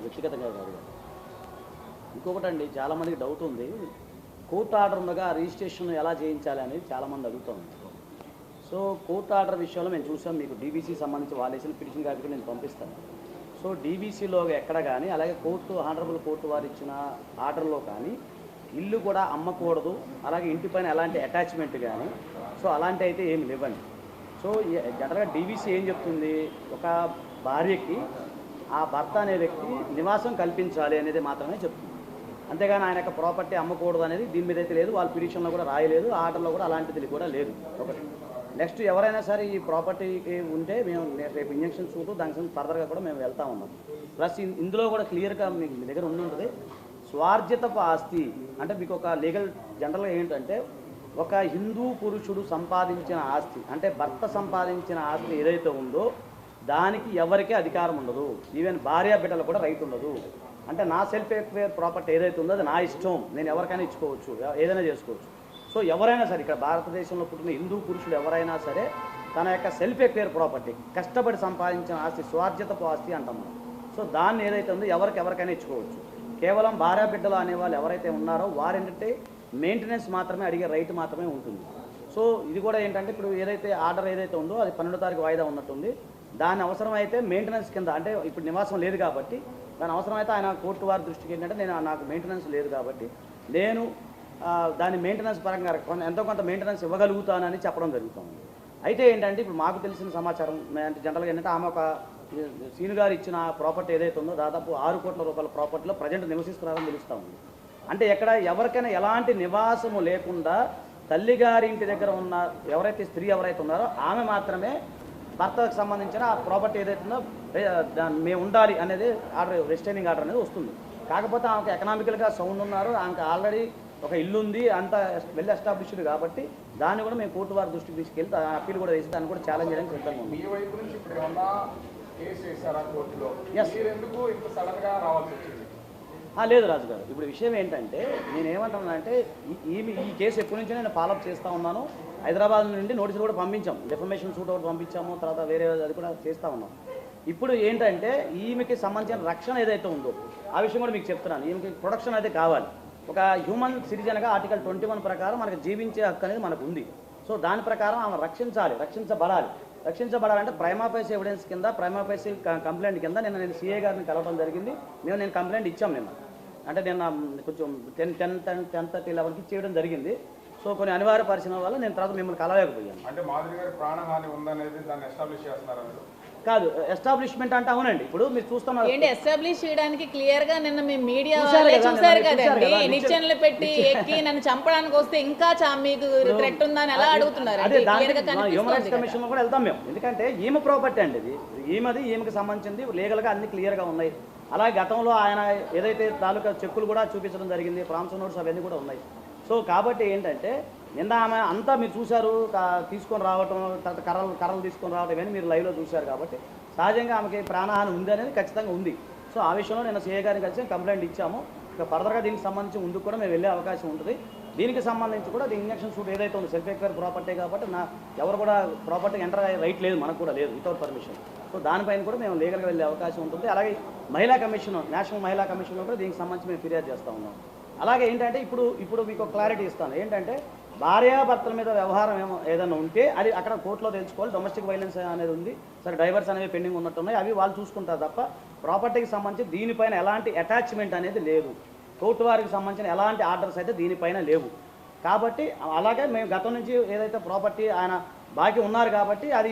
వ్యక్తిగతంగా కాదు. ఇంకొకటండి, చాలామందికి డౌట్ ఉంది, కోర్టు ఆర్డర్ ఉండగా రిజిస్ట్రేషన్ ఎలా చేయించాలి అనేది చాలామంది అడుగుతుంది. సో కోర్టు ఆర్డర్ విషయంలో మేము చూసాం, మీకు డీబీసీ సంబంధించి వాళ్ళు వేసిన పిటిషన్ కాపీ నేను పంపిస్తాను. సో డీబీసీలో ఎక్కడ కానీ, అలాగే ఆనరబుల్ కోర్టు వారు ఇచ్చిన ఆర్డర్లో కానీ ఇల్లు కూడా అమ్మకూడదు, అలాగే ఇంటిపైన ఎలాంటి అటాచ్మెంట్ కానీ సో అలాంటి అయితే ఏమి లేవండి. సో జనరల్గా డీబీసీ ఏం చెప్తుంది, ఒక భార్యకి ఆ భర్త అనే వ్యక్తి నివాసం కల్పించాలి అనేది మాత్రమే చెప్తుంది. అంతేగాని ఆయన యొక్క ప్రాపర్టీ అమ్మకూడదు అనేది దీని మీద అయితే లేదు, వాళ్ళ పిటిషన్లో కూడా రాయలేదు, ఆర్డర్లో కూడా అలాంటిది కూడా లేదు. ఒకటి నెక్స్ట్, ఎవరైనా సరే ఈ ప్రాపర్టీకి ఉంటే మేము రేపు ఇంజక్షన్ సూటు దానికి ఫర్దర్గా కూడా మేము వెళ్తా ఉన్నాం. ప్లస్ ఇందులో కూడా క్లియర్గా మీకు మీ దగ్గర ఉంటుంది, స్వార్జితపు ఆస్తి అంటే మీకు ఒక లీగల్ జనరల్గా ఏంటంటే, ఒక హిందూ పురుషుడు సంపాదించిన ఆస్తి అంటే భర్త సంపాదించిన ఆస్తి ఏదైతే ఉందో దానికి ఎవరికీ అధికారం ఉండదు, ఈవెన్ భార్య బిడ్డలు కూడా రైట్ ఉండదు. అంటే నా సెల్ఫ్ ఎక్వైర్ ప్రాపర్టీ ఏదైతే ఉందో అది నా ఇష్టం, నేను ఎవరికైనా ఇచ్చుకోవచ్చు, ఏదైనా చేసుకోవచ్చు. సో ఎవరైనా సరే ఇక్కడ భారతదేశంలో పుట్టిన హిందూ పురుషుడు ఎవరైనా సరే తన యొక్క సెల్ఫ్ ఎక్వైర్ ప్రాపర్టీ కష్టపడి సంపాదించిన ఆస్తి స్వార్జితపు ఆస్తి అంటాం మనం. సో దాన్ని ఏదైతే ఉందో ఎవరికైనా ఇచ్చుకోవచ్చు. కేవలం భార్య బిడ్డలు అనేవాళ్ళు ఎవరైతే ఉన్నారో వారేంటంటే మెయింటెనెన్స్ మాత్రమే అడిగే రైట్ మాత్రమే ఉంటుంది. సో ఇది కూడా ఏంటంటే, ఇప్పుడు ఏదైతే ఆర్డర్ ఏదైతే ఉందో అది 12వ తారీఖు వాయిదా ఉన్నట్టుంది, దాని అవసరమైతే మెయింటెనెన్స్ కింద, అంటే ఇప్పుడు నివాసం లేదు కాబట్టి దాని అవసరమైతే ఆయన కోర్టు వారి దృష్టికి ఏంటంటే, నాకు మెయింటెనెన్స్ లేదు కాబట్టి నేను దాని మెయింటెనెన్స్ పరంగా ఎంతో కొంత మెయింటెనెన్స్ ఇవ్వగలుగుతానని చెప్పడం జరుగుతుంది. అయితే ఏంటంటే, ఇప్పుడు మాకు తెలిసిన సమాచారం అంటే జనరల్గా ఏంటంటే, ఆమె ఒక సీను గారు ఇచ్చిన ప్రాపర్టీ ఏదైతే ఉందో దాదాపు 6 కోట్ల రూపాయల ప్రాపర్టీలో ప్రజెంట్ నివసిస్తున్నారని తెలుస్తూ ఉంది. అంటే ఎక్కడ ఎవరికైనా ఎలాంటి నివాసము లేకుండా తల్లిగారి ఇంటి దగ్గర ఉన్న ఎవరైతే స్త్రీ ఎవరైతే ఉన్నారో ఆమె మాత్రమే భర్తకు సంబంధించిన ఆ ప్రాపర్టీ ఏదైతే ఉందో మేము ఉండాలి అనేది ఆర్డర్, రిస్ట్రైనింగ్ ఆర్డర్ అనేది వస్తుంది. కాకపోతే ఆమెకు ఎకనామికల్గా సౌండ్ ఉన్నారు, ఆమెకు ఆల్రెడీ ఒక ఇల్లు ఉంది, అంత వెల్ ఎస్టాబ్లిష్డ్ కాబట్టి దాన్ని కూడా మేము కోర్టు వారి దృష్టికి తీసుకెళ్తే అప్పీల్ కూడా వేసి దాన్ని కూడా ఛాలెంజ్ చేయడానికి సిద్ధంగా ఉంది. లేదు రాజు గారు, ఇప్పుడు విషయం ఏంటంటే నేనేమంటున్నానంటే ఈ కేసు ఎప్పటి నుంచో నేను ఫాలోఅప్ చేస్తూ ఉన్నాను. హైదరాబాద్ నుండి నోటీసులు కూడా పంపించాం, డెఫమేషన్ సూట్ ఒకటి పంపించాము, తర్వాత వేరే అది కూడా చేస్తూ ఉన్నాం. ఇప్పుడు ఏంటంటే ఈమెకి సంబంధించిన రక్షణ ఏదైతే ఉందో ఆ విషయం కూడా మీకు చెప్తున్నాను. ఈమెకి ప్రొటెక్షన్ అయితే కావాలి. ఒక హ్యూమన్ సిటిజన్గా ఆర్టికల్ 21 ప్రకారం మనకు జీవించే హక్కు అనేది మనకు ఉంది. సో దాని ప్రకారం ఆమె రక్షించబడాలంటే ప్రైమా ఫేసి ఎవిడెన్స్ కింద, ప్రైమా ఫేసి కంప్లైంట్ కింద నేను సీఏ గారిని కలవడం జరిగింది. నేను కంప్లైంట్ ఇచ్చాం అంటే నేను కొంచెం 10:11కి చేయడం జరిగింది. సో కొన్ని అనివార్య పరిస్థితుల వల్ల నేను తర్వాత మిమ్మల్ని కలవలేకపోయాను. అంటే మాధురి గారి ప్రాణహాని ఉందనేది దాన్ని ఎస్టాబ్లిష్ చేస్తున్నారు కాదు, ఎస్టాబ్లిష్మెంట్ అంటే అవునండి. ఇప్పుడు మీరు చూస్తున్నారు ఏంటి ఎస్టాబ్లిష్ చేయడానికి క్లియర్ గా నిన్న మీ మీడియా వాళ్ళే చూసారు కదండి, నిచ్చెనలు పెట్టి ఎక్కి నన్ను చంపడానికి వస్తే ఇంకా మీకు థ్రెట్ ఉందని ఎలా అడుగుతున్నారు? హ్యూమన్ రైట్స్ కమిషన్ లో కూడా వెళ్తాం మేము, ఎందుకంటే ఈమె ప్రాపర్టీ అండి ఇది, ఈమెకి సంబంధించింది లీగల్ గా అన్ని క్లియర్ గా ఉన్నాయి. అలాగే గతంలో ఆయన ఏదైతే తాలూకా చెక్కులు కూడా చూపించడం జరిగింది, ప్రామిస్ నోట్స్ అవన్నీ కూడా ఉన్నాయి. సో కాబట్టి ఏంటంటే నిన్న ఆమె అంతా మీరు చూశారు, తీసుకొని రావటం, తర్వాత కర్రలు తీసుకొని రావటం ఇవన్నీ మీరు లైవ్లో చూశారు. కాబట్టి సహజంగా ఆమెకి ప్రాణహాని ఉంది అనేది ఖచ్చితంగా ఉంది. సో ఆ విషయంలో నేను సీఏ గారిని కలిసి కంప్లైంట్ ఇచ్చాము. ఇక ఫర్దర్గా దీనికి సంబంధించి ముందుకు కూడా మేము వెళ్ళే అవకాశం ఉంటుంది. దీనికి సంబంధించి కూడా ఇంజక్షన్ సూట్ ఏదైతే ఉంది సెల్ఫ్ ఎక్వైర్ ప్రాపర్టీ కాబట్టి ఎవరు కూడా ప్రాపర్టీ ఎంటర్ అయ్యే రైట్ లేదు, మనకు కూడా లేదు వితౌట్ పర్మిషన్. సో దానిపైన కూడా మేము లీగల్గా వెళ్ళే అవకాశం ఉంటుంది. అలాగే మహిళా కమిషన్, నేషనల్ మహిళా కమిషన్లో కూడా దీనికి సంబంధించి మేము ఫిర్యాదు చేస్తూ ఉన్నాం. అలాగే ఏంటంటే ఇప్పుడు మీకు క్లారిటీ ఇస్తాను, ఏంటంటే భార్యాభర్తల మీద వ్యవహారం ఏదైనా ఉంటే అది అక్కడ కోర్టులో తెలుసుకోవాలి. డొమెస్టిక్ వైలెన్స్ అనేది ఉంది, సరే డైవర్స్ అనేవి పెండింగ్ ఉన్నట్టున్నాయి, అవి వాళ్ళు చూసుకుంటారు తప్ప ప్రాపర్టీకి సంబంధించి దీనిపైన ఎలాంటి అటాచ్మెంట్ అనేది లేదు. కోర్టు వారికి సంబంధించిన ఎలాంటి ఆర్డర్స్ అయితే దీనిపైన లేవు. కాబట్టి అలాగే మేము గతం నుంచి ఏదైతే ప్రాపర్టీ ఆయన బాకీ ఉన్నారు కాబట్టి అది